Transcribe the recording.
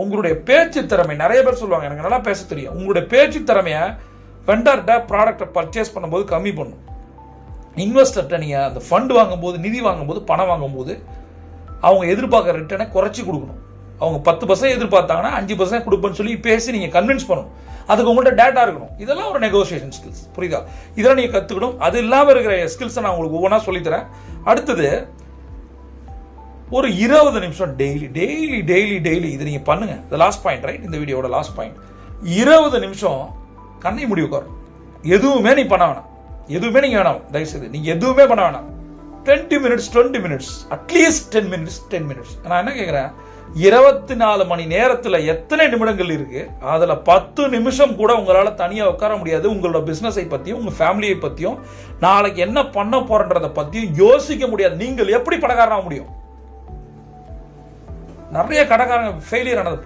உங்களுடைய பேச்சு திறமை, நிறைய பேர் சொல்லுவாங்க எனக்கு நல்லா பேச தெரியும். உங்களுடைய பேச்சு திறமையை வெண்டர்கிட்ட ப்ராடக்டை பர்ச்சேஸ் பண்ணும்போது கம்மி பண்ணும். இன்வெஸ்டர்கிட்ட நீங்கள் அந்த ஃபண்ட் வாங்கும்போது, நிதி வாங்கும்போது, பணம் வாங்கும்போது அவங்க எதிர்பார்க்குற ரிட்டர்னை குறைச்சி கொடுக்கணும். அவங்க 10% எதிர்பார்த்தாங்கன்னா 5% கொடுப்பேன்னு சொல்லி பேசி நீங்கள் கன்வின்ஸ் பண்ணணும். அதுக்கு உங்கள்கிட்ட டேட்டா இருக்கணும். இதெல்லாம் ஒரு நெகோசியேஷன் ஸ்கில்ஸ், புரியுதா? இதெல்லாம் நீங்கள் கற்றுக்கணும். அது இல்லாமல் இருக்கிற ஸ்கில்ஸை நான் உங்களுக்கு ஒவ்வொன்றா சொல்லித்தரேன். அடுத்தது ஒரு 20 நிமிஷம் டெய்லி இது நீங்கள் பண்ணுங்க. இந்த லாஸ்ட் பாயிண்ட், ரைட்? இந்த வீடியோட லாஸ்ட் பாயிண்ட், 20 நிமிஷம் கண்ணை மூடி உட்காரும். எதுவுமே நீ பண்ண வேணாம், எதுவுமே நீங்கள் வேணாம், தயவுசெய்து நீங்கள் எதுவுமே பண்ண வேணாம். 20 மினிட்ஸ், அட்லீஸ்ட் 10 மினிட்ஸ். நான் என்ன கேட்குறேன், 24 மணி நேரத்தில் எத்தனை நிமிடங்கள் இருக்கு? அதில் 10 நிமிஷம் கூட உங்களால் தனியாக உட்கார முடியாது. உங்களோட பிஸ்னஸை பற்றியும், உங்கள் ஃபேமிலியை பற்றியும், நாளைக்கு என்ன பண்ண போறன்றதை பற்றியும் யோசிக்க முடியாது. நீங்கள் எப்படி பணக்காரனாக முடியும்? நிறைய கடைக்காரங்க ஃபெயிலியர் ஆனது